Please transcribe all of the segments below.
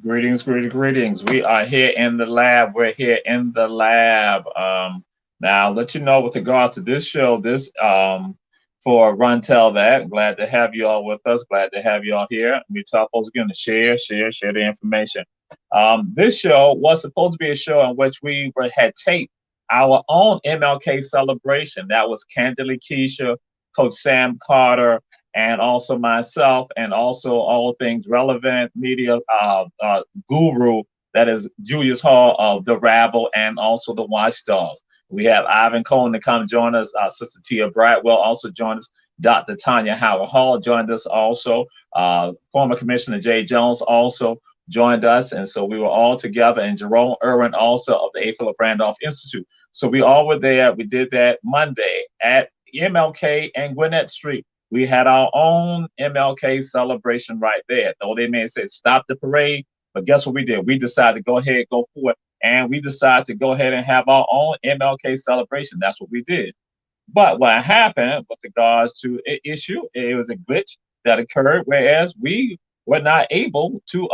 Greetings, greetings, greetings. We are here in the lab. We're here in the lab. Now, let you know with regards to this show, this for Run Tell That. Glad to have you all with us. Glad to have you all here. We tell folks again to share the information. This show was supposed to be a show in which had taped our own MLK celebration. That was Candidly Keisha, Coach Sam Carter, and also myself, and also all things relevant media guru, that is Julius Hall of the Rabble and also the Watchdogs. We have Ivan Cohen to come join us. Sister Tia Bradwell also joined us. Dr. Tanya Howard Hall joined us also. Former Commissioner Jay Jones also joined us. And so we were all together, and Jerome Irwin also of the A. Philip Randolph Institute. So we all were there. We did that Monday at MLK and Gwinnett Street. We had our own MLK celebration right there. Though they may have said stop the parade, but guess what we did? We decided to go ahead, go for it, and we decided to go ahead and have our own MLK celebration. That's what we did. But what happened with regards to an issue, it was a glitch that occurred, whereas we were not able to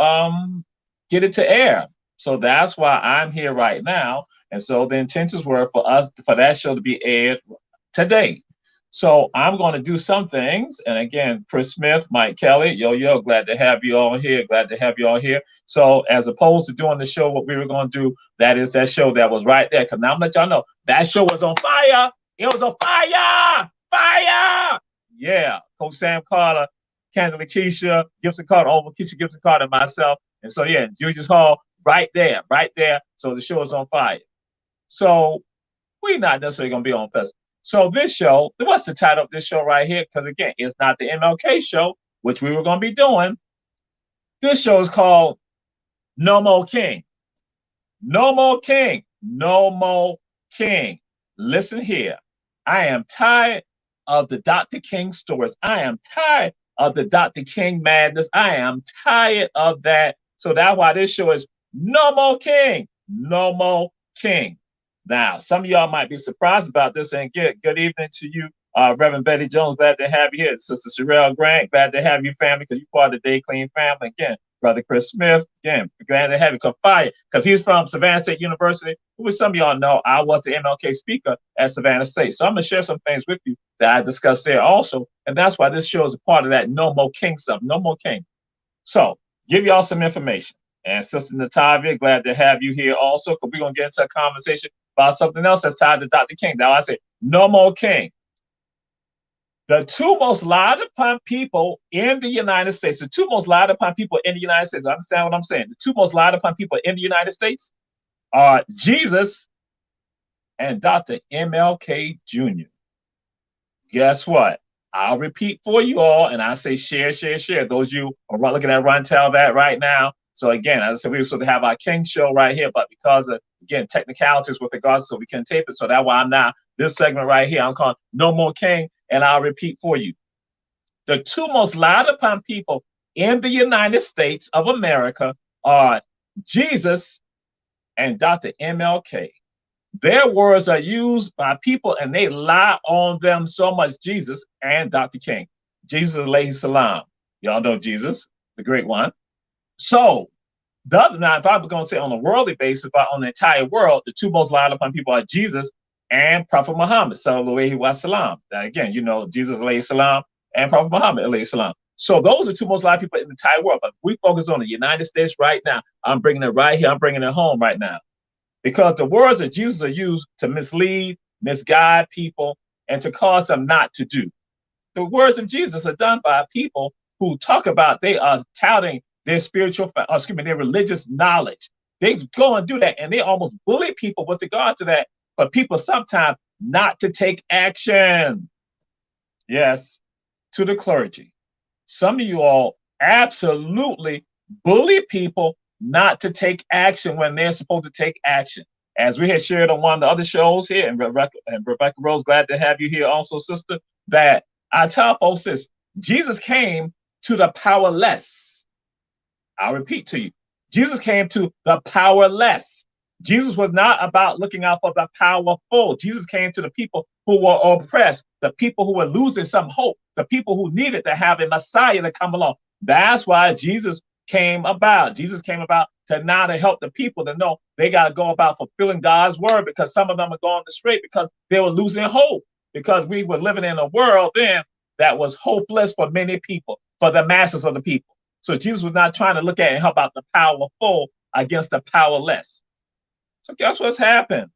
get it to air. So that's why I'm here right now. And so the intentions were for that show to be aired today. So I'm going to do some things. And again, Chris Smith, Mike Kelly, yo, glad to have you all here. Glad to have you all here. So as opposed to doing the show, what we were going to do, that is that show that was right there. Because now I'm going to let y'all know, that show was on fire. It was on fire. Fire. Yeah. Coach Sam Carter, Candidly Keisha, Gibson Carter, Keisha Gibson Carter, and myself. And so, yeah, Julius Hall, right there. So the show is on fire. So we're not necessarily going to be on festival. So this show, what's the title of this show right here? Because again, it's not the MLK show, which we were going to be doing. This show is called No More King. No More King. No More King. Listen here. I am tired of the Dr. King stories. I am tired of the Dr. King madness. I am tired of that. So that's why this show is No More King. No More King. Now, some of y'all might be surprised about this, and good evening to you, Reverend Betty Jones. Glad to have you here. Sister Sherelle Grant, glad to have you, family, because you're part of the Day Clean family. Again, Brother Chris Smith, again, glad to have you. Because he's from Savannah State University, who some of y'all know I was the MLK speaker at Savannah State. So I'm going to share some things with you that I discussed there also, and that's why this show is a part of that No More King stuff. No More King. So, give y'all some information. And Sister Natavia, glad to have you here also, because we're going to get into a conversation about something else that's tied to Dr. King. Now, I say, No More King. The two most lied upon people in the United States, understand what I'm saying? The two most lied upon people in the United States are Jesus and Dr. MLK Jr. Guess what? I'll repeat for you all, and I say share. Those of you are looking at Run Tell That right now. So again, as I said, we were supposed to have our King show right here, but because of, again, technicalities with regards, so we can tape it. So that's why I'm now, this segment right here, I'm calling No More King, and I'll repeat for you. The two most lied upon people in the United States of America are Jesus and Dr. MLK. Their words are used by people, and they lie on them so much, Jesus and Dr. King. Jesus alayhi salam. Y'all know Jesus, the great one. So, now, if I was going to say on a worldly basis, but on the entire world, the two most lied upon people are Jesus and Prophet Muhammad, sallallahu alaihi wasallam. Now, again, you know, Jesus alayhi salam and Prophet Muhammad alayhi salam. So those are two most lied people in the entire world. But we focus on the United States right now. I'm bringing it right here. I'm bringing it home right now. Because the words of Jesus are used to mislead, misguide people, and to cause them not to do. The words of Jesus are done by people who talk about they are touting their their religious knowledge. They go and do that, and they almost bully people with regard to that, for people sometimes not to take action. Yes, to the clergy. Some of you all absolutely bully people not to take action when they're supposed to take action. As we had shared on one of the other shows here, and Rebecca Rose, glad to have you here also, sister, that I tell folks this: Jesus came to the powerless. I'll repeat to you. Jesus came to the powerless. Jesus was not about looking out for the powerful. Jesus came to the people who were oppressed, the people who were losing some hope, the people who needed to have a Messiah to come along. That's why Jesus came about. Jesus came about to now to help the people to know they got to go about fulfilling God's word, because some of them are going astray because they were losing hope, because we were living in a world then that was hopeless for many people, for the masses of the people. So Jesus was not trying to look at and help out the powerful against the powerless. So guess what's happened?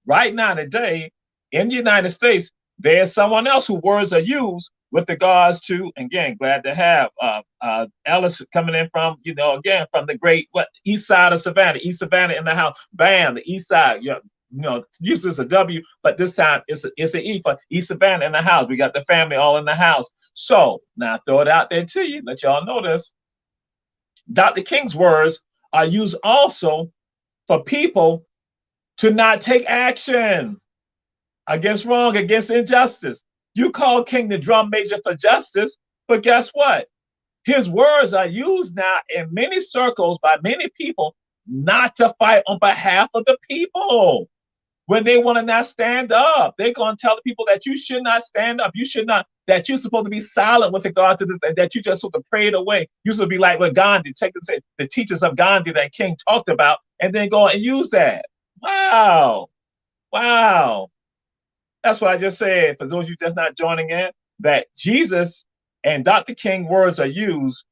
Right now today in the United States, there's someone else whose words are used with regards to, again, glad to have Ellis coming in from, again, from the great east side of Savannah, East Savannah in the house. Bam, the east side, usually it's a W, but this time it's an E for East Savannah in the house. We got the family all in the house. So now I throw it out there to you, let y'all know this. Dr. King's words are used also for people to not take action against wrong, against injustice. You call King the drum major for justice, but guess what? His words are used now in many circles by many people not to fight on behalf of the people. When they want to not stand up, they're going to tell the people that you should not stand up. You should not, that you're supposed to be silent with regard to this, that you just sort of pray it away. You should be like what Gandhi, the teachers of Gandhi that King talked about, and then go and use that. Wow. Wow. That's what I just said. For those of you just not joining in, that Jesus and Dr. King words are used.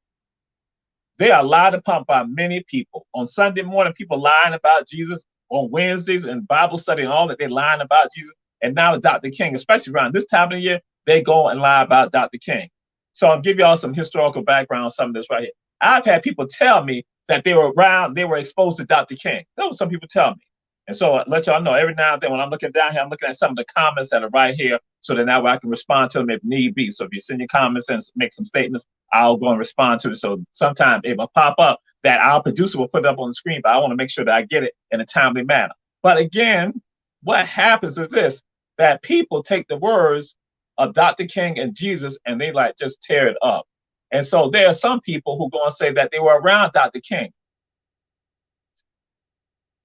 They are lied upon by many people. On Sunday morning, people lying about Jesus. On Wednesdays and Bible study and all that, they're lying about Jesus. And now with Dr. King, especially around this time of the year, they go and lie about Dr. King. So I'll give y'all some historical background on some of this right here. I've had people tell me that they were exposed to Dr. King. That was some people tell me. And so I let y'all know every now and then when I'm looking down here, I'm looking at some of the comments that are right here so that now I can respond to them if need be. So if you send your comments and make some statements, I'll go and respond to it. So sometimes it will pop up that our producer will put it up on the screen, but I want to make sure that I get it in a timely manner. But again, what happens is this, that people take the words of Dr. King and Jesus and they like just tear it up. And so there are some people who go and say that they were around Dr. King.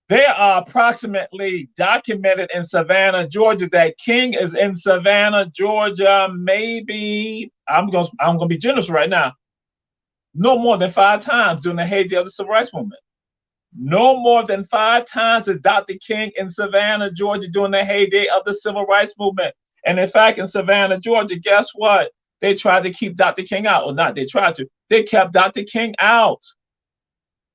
There are approximately documented in Savannah, Georgia, that King is in Savannah, Georgia, maybe, I'm gonna be generous right now, no more than 5 times during the heyday of the Civil Rights Movement. No more than 5 times is Dr. King in Savannah, Georgia during the heyday of the Civil Rights Movement. And in fact, in Savannah, Georgia, guess what? They tried to keep Dr. King out. Or not, they tried to. They kept Dr. King out.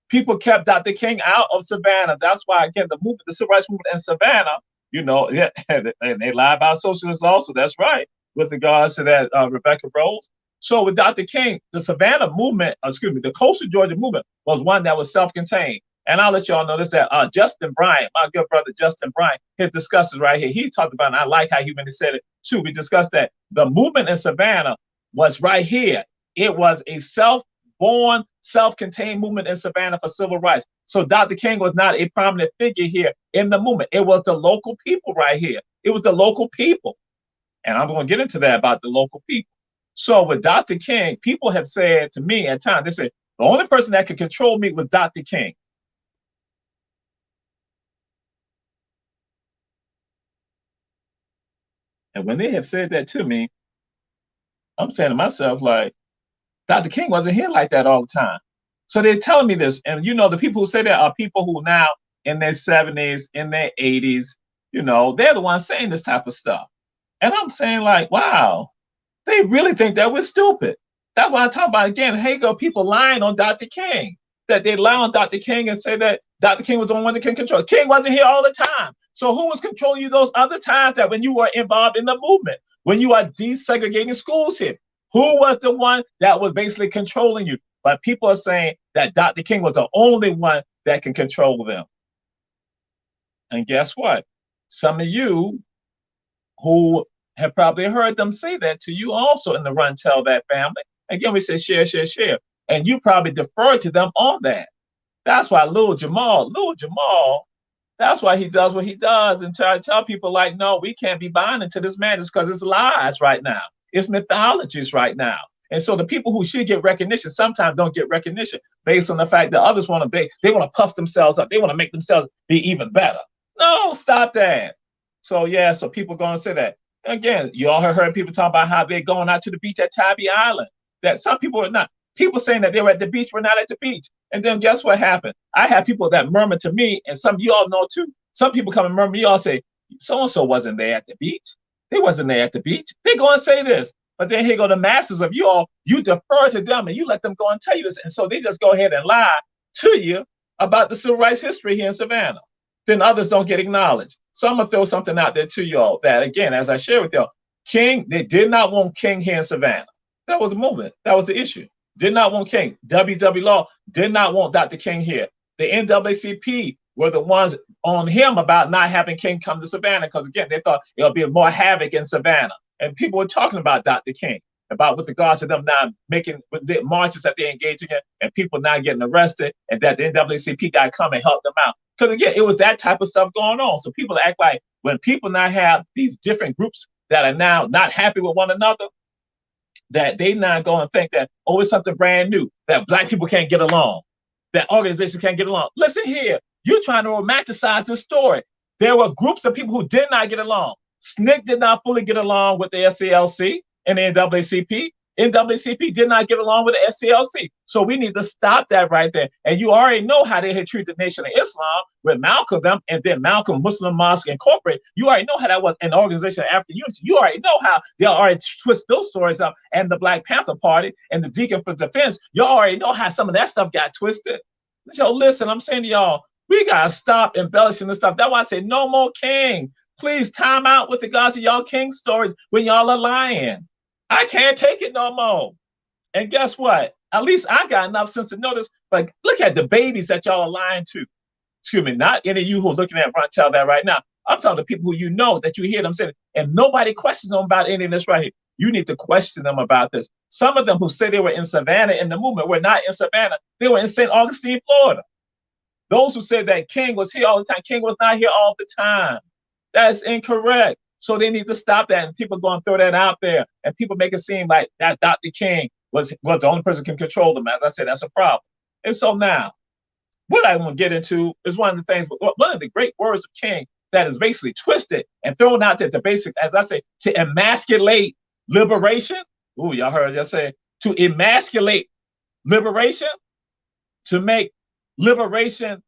People kept Dr. King out of Savannah. That's why, again, the Civil Rights Movement in Savannah, yeah, and they lie about socialists also. That's right, with regards to that, Rebecca Rose. So with Dr. King, the Savannah movement, the Coastal Georgia movement was one that was self-contained. And I'll let y'all know this, that Justin Bryant, my good brother Justin Bryant, he discusses right here. He talked about, and I like how he when he said it too. We discussed that the movement in Savannah was right here. It was a self-born, self-contained movement in Savannah for civil rights. So Dr. King was not a prominent figure here in the movement. It was the local people right here. It was the local people. And I'm going to get into that about the local people. So with Dr. King, people have said to me at times, they said, the only person that could control me was Dr. King. And when they have said that to me, I'm saying to myself, like, Dr. King wasn't here like that all the time. So they're telling me this. And, the people who say that are people who now in their 70s, in their 80s, they're the ones saying this type of stuff. And I'm saying, like, wow, they really think that we're stupid. That's why I talk about, again, hey, go people lying on Dr. King, that they lie on Dr. King and say that Dr. King was the only one that can control. King wasn't here all the time. So who was controlling you those other times that when you were involved in the movement, when you are desegregating schools here? Who was the one that was basically controlling you? But people are saying that Dr. King was the only one that can control them. And guess what? Some of you who have probably heard them say that to you also in the Run Tell That family. Again, we say share, share, share. And you probably defer to them on that. That's why Lil Jamal, that's why he does what he does and try to tell people like, no, we can't be buying into this madness because it's lies right now. It's mythologies right now. And so the people who should get recognition sometimes don't get recognition based on the fact that others want to be, they want to puff themselves up. They want to make themselves be even better. No, stop that. So yeah, so people going to say that. Again, you all have heard people talk about how they're going out to the beach at Tybee Island. That some people are not. People saying that they were at the beach, were not at the beach. And then guess what happened? I have people that murmur to me, and some of you all know too. Some people come and murmur, you all say, so and so wasn't there at the beach. They wasn't there at the beach. They go and say this. But then here go the masses of you all, you defer to them and you let them go and tell you this. And so they just go ahead and lie to you about the civil rights history here in Savannah. Then others don't get acknowledged. So I'm going to throw something out there to y'all that, again, as I share with y'all, King, they did not want King here in Savannah. That was the movement. That was the issue. Did not want King. W.W. Law did not want Dr. King here. The NAACP were the ones on him about not having King come to Savannah because, again, they thought it'll be more havoc in Savannah. And people were talking about Dr. King, about with regards to them not making the marches that they're engaging in and people not getting arrested, and that the NAACP guy come and help them out. Because, again, it was that type of stuff going on. So people act like when people now have these different groups that are now not happy with one another, that they not go and think that, oh, it's something brand new, that black people can't get along, that organizations can't get along. Listen here, you're trying to romanticize this story. There were groups of people who did not get along. SNCC did not fully get along with the SCLC and the NAACP. NAACP did not get along with the SCLC. So we need to stop that right there. And you already know how they had treated the Nation of Islam with Malcolm them, and then Malcolm Muslim Mosque Incorporated. You already know how that was an organization of African unity. You already know how they already twist those stories up. And the Black Panther Party and the Deacon for Defense, you already know how some of that stuff got twisted. Yo, listen, I'm saying to y'all, we got to stop embellishing this stuff. That's why I say no more King. Please time out with regards to y'all King stories when y'all are lying. I can't take it no more. And guess what? At least I got enough sense to notice. But look at the babies that y'all are lying to. Excuse me, not any of you who are looking at Ron Tell that right now. I'm talking to people who you know that you hear them saying, and nobody questions them about any of this right here. You need to question them about this. Some of them who say they were in Savannah in the movement were not in Savannah. They were in St. Augustine, Florida. Those who said that King was here all the time, King was not here all the time. That's incorrect. So they need to stop that, and people going to throw that out there, and people make it seem like that Dr. King was the only person who can control them. As I said, that's a problem. And so now, what I want to get into is one of the things, one of the great words of King that is basically twisted and thrown out there to basic, as I say, to emasculate liberation. Ooh, y'all heard us say, to emasculate liberation, to make liberation,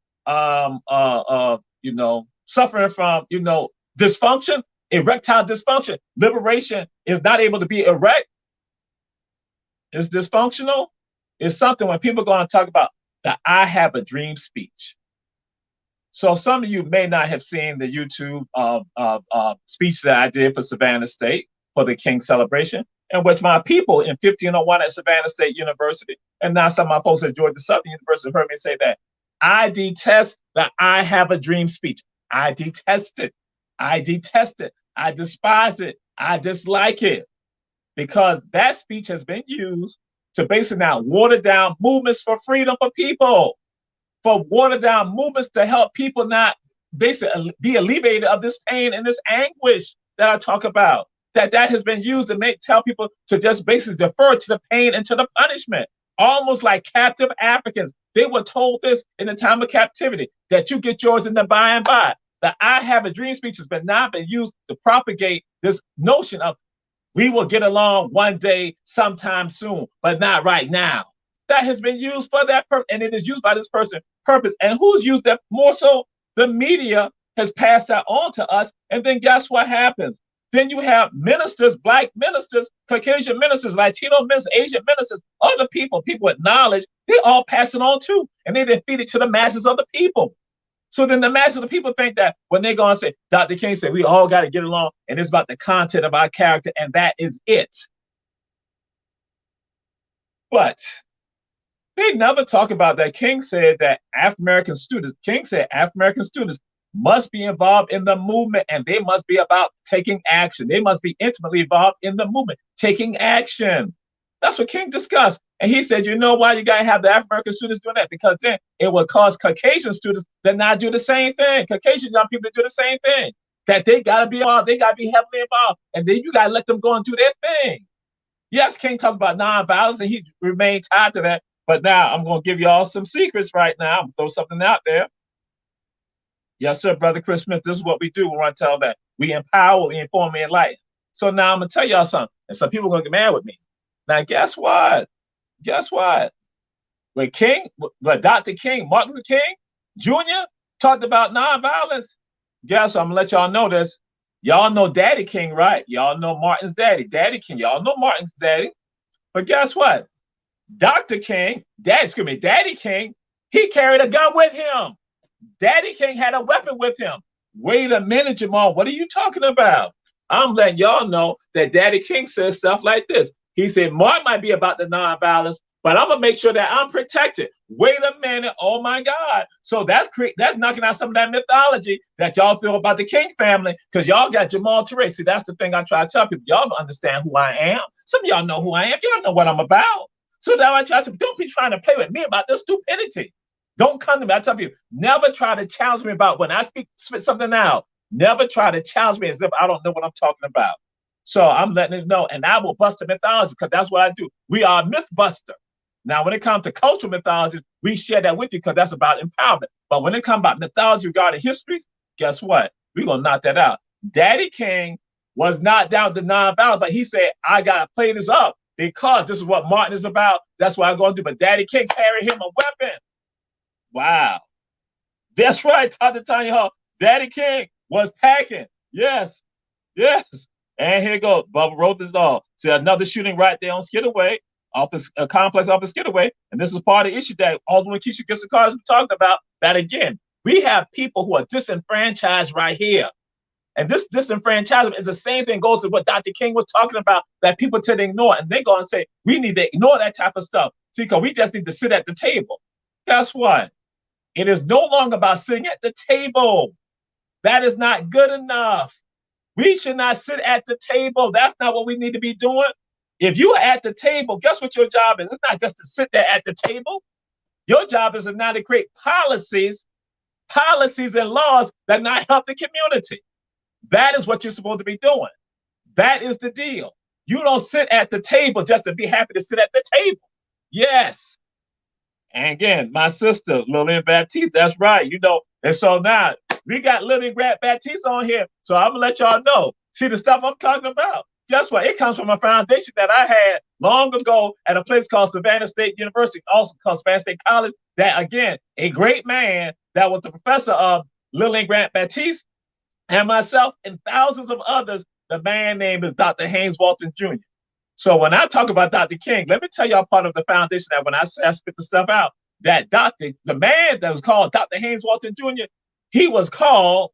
suffering from, dysfunction, erectile dysfunction. Liberation is not able to be erect. It's dysfunctional. It's something when people go and talk about the I have a dream speech. So some of you may not have seen the YouTube speech that I did for Savannah State for the King celebration, in which my people in 1501 at Savannah State University, and now some of my folks at Georgia Southern University heard me say that I detest the I have a dream speech. I detest it. I detest it. I despise it. I dislike it, because that speech has been used to basically now water down movements for freedom for people, for water down movements to help people not basically be alleviated of this pain and this anguish that I talk about. That has been used to tell people to just basically defer to the pain and to the punishment, almost like captive Africans. They were told this in the time of captivity, that you get yours in the by and by. The I have a dream speech has not been used to propagate this notion of we will get along one day, sometime soon, but not right now. That has been used for that purpose, and it is used by this person purpose. And who's used that more so? The media has passed that on to us. And then guess what happens? Then you have ministers, Black ministers, Caucasian ministers, Latino ministers, Asian ministers, other people with knowledge, they all pass it on too. And they then feed it to the masses of the people. So then the masses of the people think that when they're going to say, Dr. King said, we all got to get along, and it's about the content of our character, and that is it. But they never talk about that. King said that African-American students must be involved in the movement, and they must be about taking action. They must be intimately involved in the movement, taking action. That's what King discussed. And he said, you know why you got to have the African-American students doing that? Because then it would cause Caucasian students to not do the same thing. Caucasian young people to do the same thing. That they got to be involved. They got to be heavily involved. And then you got to let them go and do their thing. Yes, King talked about nonviolence, and he remained tied to that. But now I'm going to give you all some secrets right now. I'm going to throw something out there. Yes, sir, Brother Chris Smith, this is what we do. We want to tell that. We empower, we inform, we enlighten. So now I'm going to tell y'all something. And some people are going to get mad with me. Now, guess what? Guess what? But Dr. King, Martin Luther King Jr. talked about nonviolence. Guess what? I'm gonna let y'all know this. Y'all know Daddy King, right? Y'all know Martin's daddy, Daddy King. Y'all know Martin's daddy. But guess what? Dr. King, Daddy King, he carried a gun with him. Daddy King had a weapon with him. Wait a minute, Jamal. What are you talking about? I'm letting y'all know that Daddy King says stuff like this. He said, Mark might be about the nonviolence, but I'm gonna make sure that I'm protected. Wait a minute. Oh my God. So that's knocking out some of that mythology that y'all feel about the King family, because y'all got Jamal Touré. See, that's the thing I try to tell people. Y'all don't understand who I am. Some of y'all know who I am. Y'all know what I'm about. So now I try to don't be trying to play with me about this stupidity. Don't come to me. I tell you, never try to challenge me about when I spit something out. Never try to challenge me as if I don't know what I'm talking about. So I'm letting it know, and I will bust the mythology because that's what I do. We are a myth buster. Now, when it comes to cultural mythology, we share that with you because that's about empowerment. But when it comes about mythology regarding histories, guess what? We're going to knock that out. Daddy King was not down to nonviolence, but he said, I got to play this up because this is what Martin is about. That's what I'm going to do. But Daddy King carried him a weapon. Wow. That's right, Dr. Tanya Hall. Daddy King was packing. Yes. Yes. And here goes. Bubba wrote this all. See, another shooting right there on Skidaway, a complex off of Skidaway. And this is part of the issue that Alderman Keisha gets the cards we talked about. That again, we have people who are disenfranchised right here. And this disenfranchisement is the same thing goes to what Dr. King was talking about that people tend to ignore. And they go and say, we need to ignore that type of stuff. See, because we just need to sit at the table. Guess what? It is no longer about sitting at the table. That is not good enough. We should not sit at the table. That's not what we need to be doing. If you are at the table, guess what your job is? It's not just to sit there at the table. Your job is to now to create policies and laws that not help the community. That is what you're supposed to be doing. That is the deal. You don't sit at the table just to be happy to sit at the table. Yes. And again, my sister, Lillian Baptiste, that's right. And so now we got Lillian Baptiste on here. So I'm going to let y'all know. See the stuff I'm talking about? Guess what? It comes from a foundation that I had long ago at a place called Savannah State University, also called Savannah State College. That, again, a great man that was the professor of Lillian Grant Baptiste and myself and thousands of others. The man name is Dr. Haynes Walton Jr. So when I talk about Dr. King, let me tell y'all part of the foundation that when I spit the stuff out, that the man that was called Dr. Haynes Walton Jr., he was called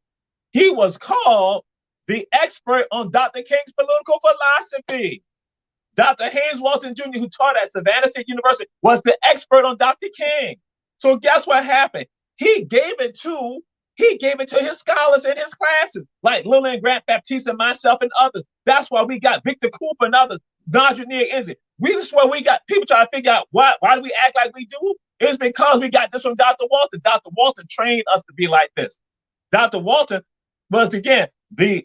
the expert on Dr. King's political philosophy. Dr. Haynes Walton Jr., who taught at Savannah State University, was the expert on Dr. King. So guess what happened? He gave it to his scholars in his classes, like Lillian Grant Baptiste and myself and others. That's why we got Victor Cooper and others, Nadja Enzi. This is where we got people trying to figure out why do we act like we do? It's because we got this from Dr. Walton. Dr. Walton trained us to be like this. Dr. Walton was, again, the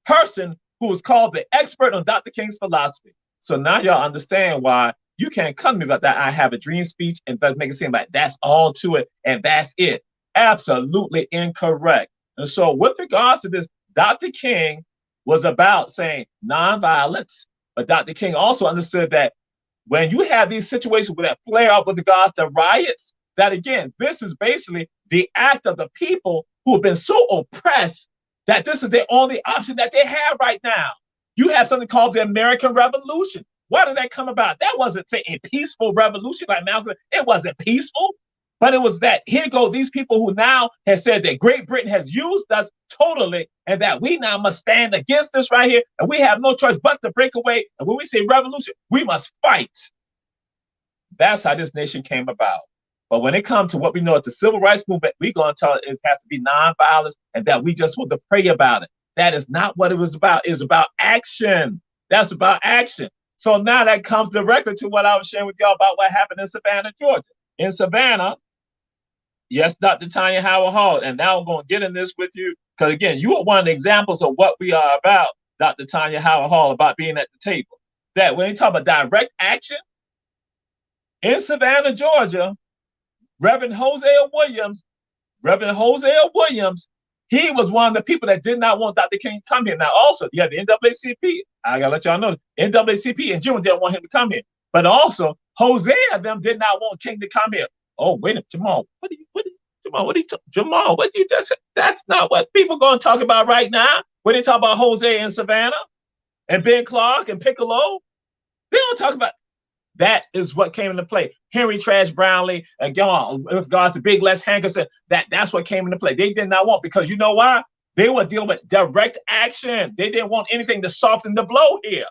person who was called the expert on Dr. King's philosophy. So now y'all understand why you can't come to me about that I have a dream speech and make it seem like that's all to it and that's it. Absolutely incorrect. And so with regards to this, Dr. King was about saying nonviolence, but Dr. King also understood that when you have these situations that flare up with regards to riots, that again, this is basically the act of the people who have been so oppressed that this is the only option that they have right now. You have something called the American Revolution. Why did that come about? That wasn't, say, a peaceful revolution like Malcolm. It wasn't peaceful. But it was that here go these people who now have said that Great Britain has used us totally and that we now must stand against this right here. And we have no choice but to break away. And when we say revolution, we must fight. That's how this nation came about. But when it comes to what we know as the civil rights movement, we're going to tell it has to be nonviolence and that we just want to pray about it. That is not what it was about. It was about action. That's about action. So now that comes directly to what I was sharing with y'all about what happened in Savannah, Georgia. In Savannah, yes, Dr. Tanya Howard Hall. And now I'm going to get in this with you because, again, you are one of the examples of what we are about, Dr. Tanya Howard Hall, about being at the table. That when you talk about direct action, in Savannah, Georgia, Reverend Hosea Williams, he was one of the people that did not want Dr. King to come here. Now, also, you have the NAACP. I got to let y'all know, NAACP in June didn't want him to come here. But also, Hosea them did not want king to come here. Oh, wait a minute, Jamal, Jamal, what did you just say? That's not what people going to talk about right now. When they talk about Hosea and Savannah and Ben Clark and Piccolo, they don't talk about. That is what came into play. Henry Trash Brownlee, again, with regards to Big Les Hankerson, that's what came into play. They did not want, because you know why? They were dealing with direct action. They didn't want anything to soften the blow here.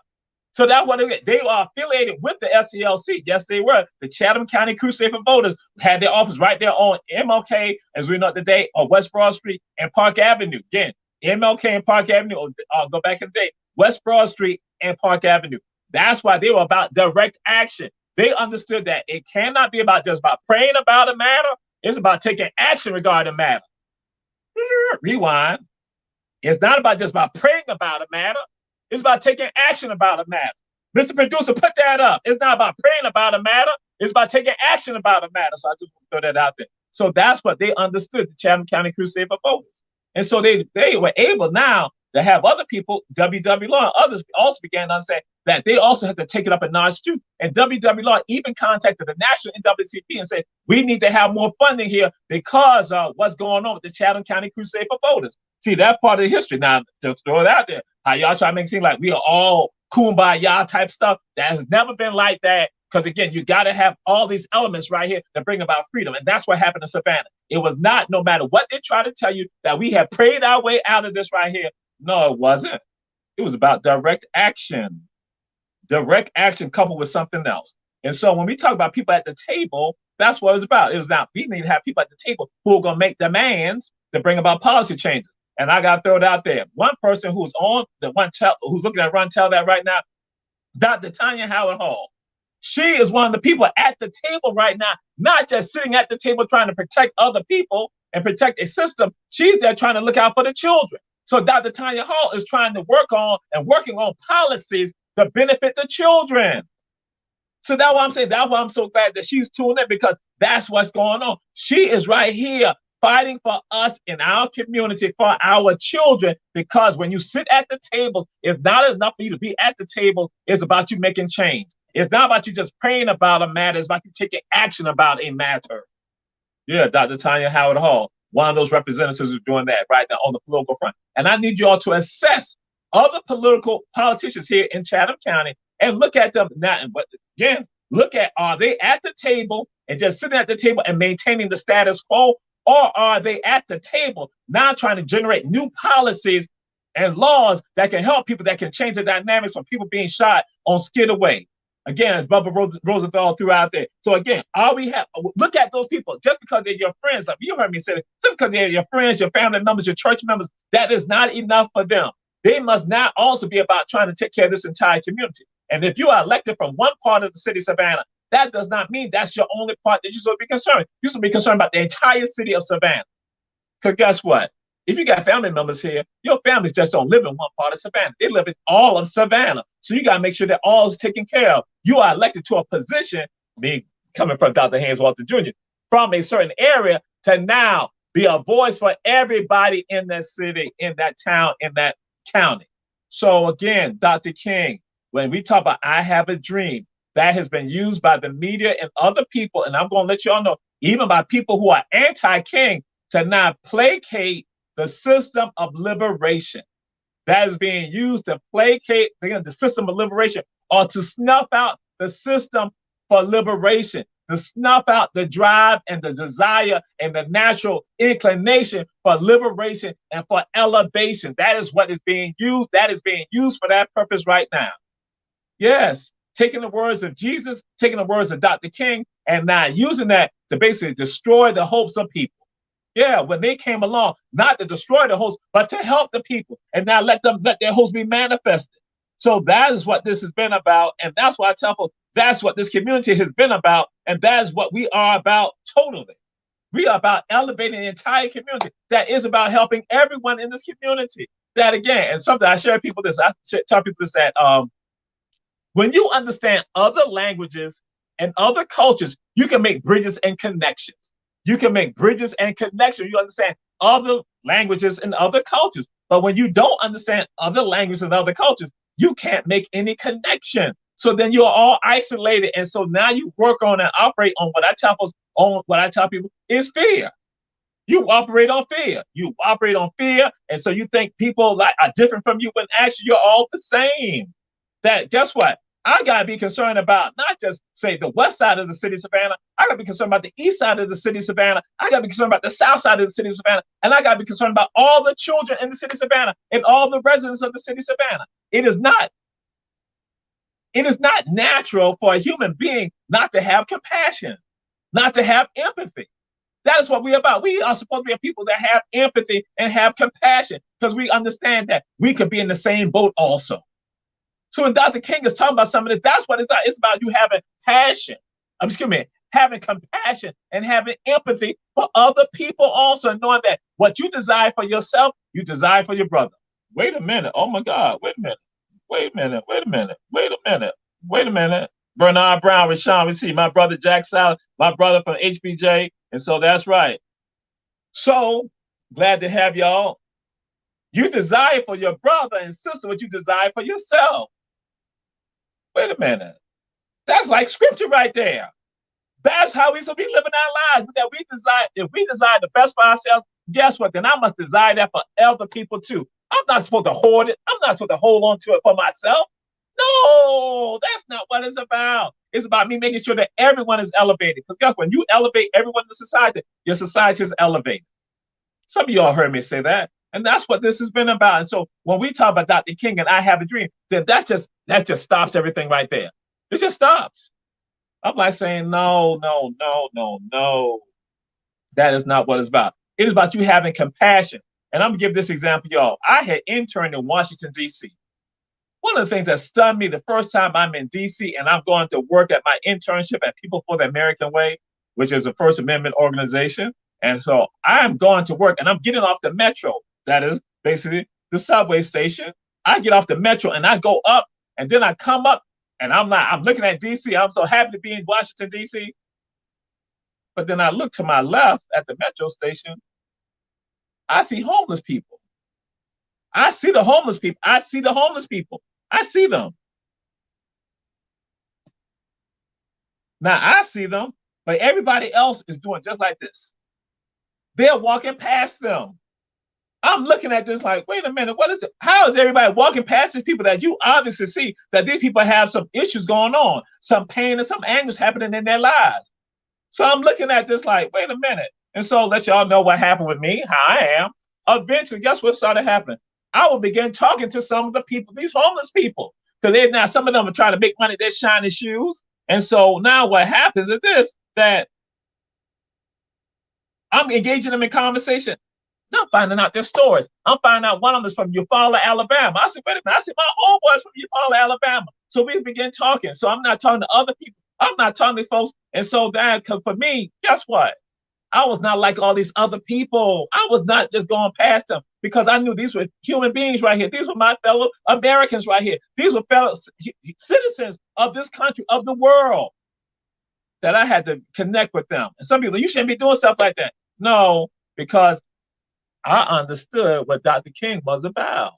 So that's what they are affiliated with the SCLC. Yes, they were. The Chatham County Crusade for Voters had their office right there on MLK, as we know today, on West Broad Street and Park Avenue. Again, MLK and Park Avenue, or go back in the day, West Broad Street and Park Avenue. That's why they were about direct action. They understood that it cannot be about just about praying about a matter. It's about taking action regarding a matter. Rewind. It's not about just about praying about a matter. It's about taking action about a matter. Mr. Producer, put that up. It's not about praying about a matter. It's about taking action about a matter. So I just want to throw that out there. So that's what they understood, the Chatham County Crusade for Voters. And so they were able now to have other people, WW Law and others also began to understand that they also had to take it up a notch too. And WW Law even contacted the National NAACP and said, we need to have more funding here because of what's going on with the Chatham County Crusade for Voters. See, that part of the history. Now, just throw it out there. How y'all try to make it seem like we are all kumbaya type stuff. That has never been like that. Because again, you got to have all these elements right here that bring about freedom. And that's what happened in Savannah. It was not, no matter what they try to tell you, that we have prayed our way out of this right here. No, it wasn't. It was about direct action. Direct action coupled with something else. And so when we talk about people at the table, that's what it was about. It was not, we need to have people at the table who are going to make demands to bring about policy changes. And I got to throw it out there. One person who's on the who's looking at Run Tell That right now, Dr. Tanya Howard Hall. She is one of the people at the table right now, not just sitting at the table trying to protect other people and protect a system. She's there trying to look out for the children. So Dr. Tanya Hall is trying to working on policies to benefit the children. So that's why I'm saying, that's why I'm so glad that she's tuned in, because that's what's going on. She is right here fighting for us in our community, for our children, because when you sit at the table, it's not enough for you to be at the table. It's about you making change. It's not about you just praying about a matter. It's about you taking action about a matter. Yeah, Dr. Tanya Howard Hall, one of those representatives who's doing that right now on the political front. And I need you all to assess other politicians here in Chatham County and look at them now. But again, look at, are they at the table and just sitting at the table and maintaining the status quo? Or are they at the table now trying to generate new policies and laws that can help people, that can change the dynamics from people being shot on Skidaway? Again, as Bubba Rosenthal threw out there. So again, look at those people. Just because they're your friends, like you heard me say, just because they're your friends, your family members, your church members, that is not enough for them. They must now also be about trying to take care of this entire community. And if you are elected from one part of the city of Savannah, that does not mean that's your only part that you're supposed to be concerned. You're supposed to be concerned about the entire city of Savannah. Because guess what? If you got family members here, your families just don't live in one part of Savannah. They live in all of Savannah. So you got to make sure that all is taken care of. You are elected to a position, being coming from Dr. Haynes Walter Jr., from a certain area to now be a voice for everybody in that city, in that town, in that county. So again, Dr. King, when we talk about I Have a Dream, that has been used by the media and other people, and I'm going to let you all know, even by people who are anti-King, to now placate the system of liberation. That is being used to placate the system of liberation, or to snuff out the system for liberation, to snuff out the drive and the desire and the natural inclination for liberation and for elevation. That is what is being used. That is being used for that purpose right now. Yes, taking the words of Jesus, taking the words of Dr. King, and now using that to basically destroy the hopes of people. Yeah, when they came along, not to destroy the hopes, but to help the people, and now let their hopes be manifested. So that is what this has been about, and that's why I tell folks, that's what this community has been about, and that is what we are about totally. We are about elevating the entire community. That is about helping everyone in this community. That again, and something I share people this, I tell people this, that when you understand other languages and other cultures, you can make bridges and connections. You can make bridges and connections. You understand other languages and other cultures. But when you don't understand other languages and other cultures, you can't make any connection. So then you're all isolated. And so now you work on and operate on what I tell people is fear. You operate on fear. You operate on fear. And so you think people like are different from you when actually you're all the same. That guess what? I gotta be concerned about not just say the west side of the city of Savannah. I gotta be concerned about the east side of the city of Savannah. I gotta be concerned about the south side of the city of Savannah. And I gotta be concerned about all the children in the city of Savannah and all the residents of the city of Savannah. It is not natural for a human being not to have compassion, not to have empathy. That is what we're about. We are supposed to be a people that have empathy and have compassion because we understand that we could be in the same boat also. So when Dr. King is talking about some of this, that's what it's about. It's about you having passion. Excuse me, having compassion and having empathy for other people also, knowing that what you desire for yourself, you desire for your brother. Wait a minute. Oh my God. Wait a minute. Wait a minute. Wait a minute. Wait a minute. Wait a minute. Bernard Brown, Rashawn, we see my brother Jack Salad, my brother from HBJ. And so that's right. So glad to have y'all. You desire for your brother and sister what you desire for yourself. Wait a minute. That's like scripture right there. That's how we should be living our lives. That we desire, if we desire the best for ourselves, guess what? Then I must desire that for other people too. I'm not supposed to hoard it. I'm not supposed to hold on to it for myself. No, that's not what it's about. It's about me making sure that everyone is elevated. Because guess what? When you elevate everyone in the society, your society is elevated. Some of y'all heard me say that. And that's what this has been about. And so when we talk about Dr. King and I Have a Dream, then that just stops everything right there. It just stops. I'm like saying, no. That is not what it's about. It is about you having compassion. And I'm going to give this example, y'all. I had interned in Washington, D.C. One of the things that stunned me the first time I'm in D.C. and I'm going to work at my internship at People for the American Way, which is a First Amendment organization. And so I'm going to work and I'm getting off the metro. That is basically the subway station. I get off the metro and I go up and then I come up and I'm looking at DC. I'm so happy to be in Washington, DC. But then I look to my left at the metro station. I see homeless people. I see the homeless people. I see the homeless people. I see them. Now I see them, but everybody else is doing just like this. They're walking past them. I'm looking at this like, wait a minute, what is it? How is everybody walking past these people that you obviously see that these people have some issues going on, some pain and some anguish happening in their lives? So I'm looking at this like, wait a minute. And so let y'all know what happened with me, how I am. Eventually, guess what started happening? I will begin talking to some of the people, these homeless people, because they're now some of them are trying to make money, they're shining shoes. And so now what happens is this, that I'm engaging them in conversation. I'm finding out their stories. I'm finding out one of them is from Eufaula, Alabama. I said, wait a minute. I said, my homeboy's from Eufaula, Alabama. So we begin talking. So I'm not talking to other people. I'm not talking to these folks. And so that, for me, guess what? I was not like all these other people. I was not just going past them because I knew these were human beings right here. These were my fellow Americans right here. These were fellow citizens of this country, of the world, that I had to connect with them. And some people, you shouldn't be doing stuff like that. No, because I understood what Dr. King was about.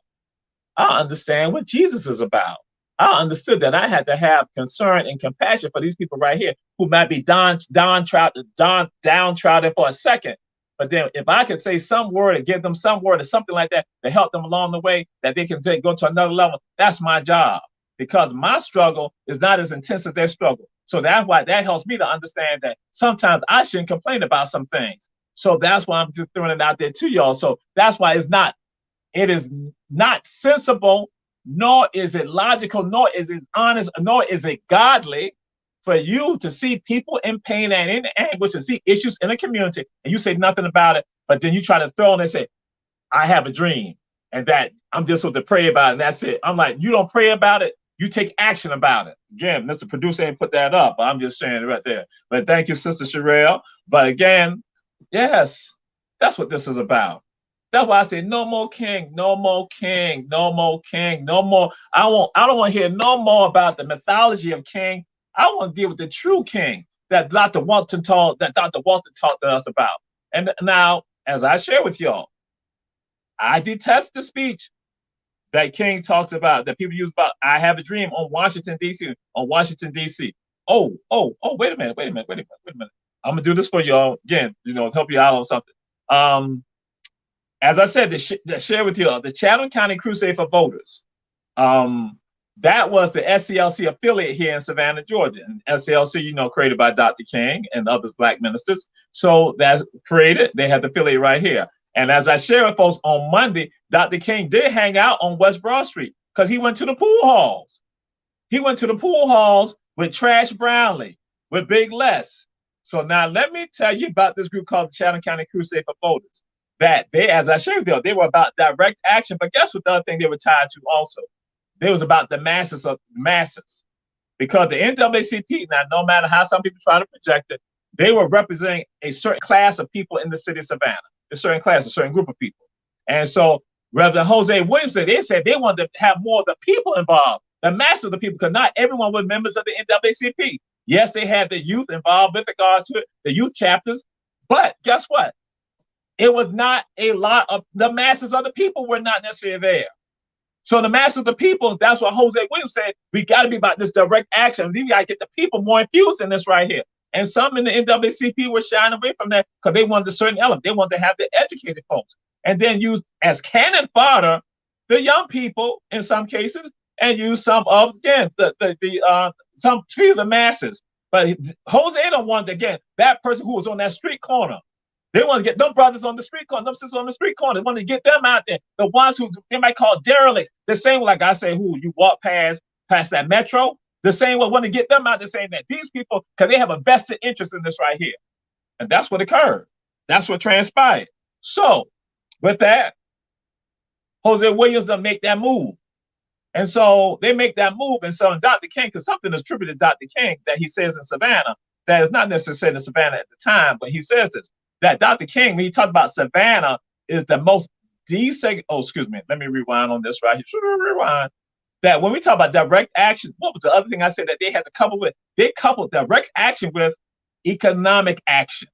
I understand what Jesus is about. I understood that I had to have concern and compassion for these people right here who might be downtrodden for a second. But then if I could say some word and give them some word or something like that to help them along the way, that they can go to another level, that's my job. Because my struggle is not as intense as their struggle. So that's why that helps me to understand that sometimes I shouldn't complain about some things. So that's why I'm just throwing it out there to y'all. So that's why it is not sensible, nor is it logical, nor is it honest, nor is it godly for you to see people in pain and in anguish, to see issues in a community, and you say nothing about it, but then you try to throw in and say, I have a dream, and that I'm just supposed to pray about it, and that's it. I'm like, you don't pray about it, you take action about it. Again, Mr. Producer ain't put that up, but I'm just saying it right there. But thank you, Sister Sherelle. But again, yes, that's what this is about. That's why I say no more king, no more king, no more king, no more. I don't want to hear no more about the mythology of king. I want to deal with the true king that Dr. Walton taught us about. And now, as I share with y'all, I detest the speech that King talks about, that people use about, I have a dream on Washington, D.C., on Washington, D.C. Wait a minute, wait a minute, wait a minute, wait a minute. I'm going to do this for y'all again, help you out on something. As I said, to share with you all, the Chatham County Crusade for Voters. That was the SCLC affiliate here in Savannah, Georgia. And SCLC, created by Dr. King and other Black ministers. So that's created, they had the affiliate right here. And as I shared with folks on Monday, Dr. King did hang out on West Broad Street because he went to the pool halls. He went to the pool halls with Trash Brownlee, with Big Les. So now let me tell you about this group called the Chatham County Crusade for Voters. That they, as I shared with you, they were about direct action. But guess what the other thing they were tied to also? They was about the masses of masses. Because the NAACP, now no matter how some people try to project it, they were representing a certain class of people in the city of Savannah. A certain class, a certain group of people. And so Reverend Jose Williams, they said they wanted to have more of the people involved, the masses of the people, because not everyone was members of the NAACP. Yes, they had the youth involved with regards to it, the youth chapters, but guess what? It was not a lot of the masses of the people were not necessarily there. So the masses of the people, that's what Jose Williams said, we got to be about this direct action. We got to get the people more infused in this right here. And some in the NAACP were shying away from that because they wanted a certain element. They wanted to have the educated folks and then use as cannon fodder the young people in some cases and use some of, again, some few of the masses. But Jose don't want, again, that person who was on that street corner. They want to get them brothers on the street corner, them sisters on the street corner. They want to get them out there. The ones who they might call derelicts. The same, like I say, who you walk past that metro. The same way, want to get them out there saying that these people, because they have a vested interest in this right here. And that's what occurred. That's what transpired. So with that, Jose Williams doesn't make that move. And so they make that move. And so Dr. King, because something is attributed to Dr. King that he says in Savannah, that is not necessarily said in Savannah at the time, but he says this, that Dr. King, when he talked about Savannah, is the most excuse me, let me rewind on this right here. Rewind. That when we talk about direct action, what was the other thing I said that they had to couple with? They coupled direct action with economic action.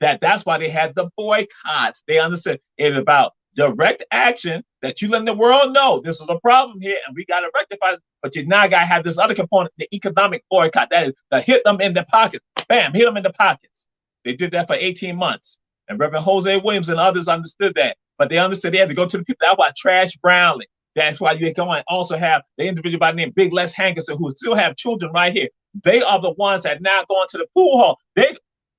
That's why they had the boycotts. They understood it's about direct action that you let the world know this is a problem here and we got to rectify it. But you now got to have this other component, the economic boycott. That is to hit them in the pockets. Bam, hit them in the pockets. They did that for 18 months. And Reverend Jose Williams and others understood that. But they understood they had to go to the people. That's why Trash Brownlee. That's why you're going to also have the individual by the name Big Les Hankerson, who still have children right here. They are the ones that now going to the pool hall. The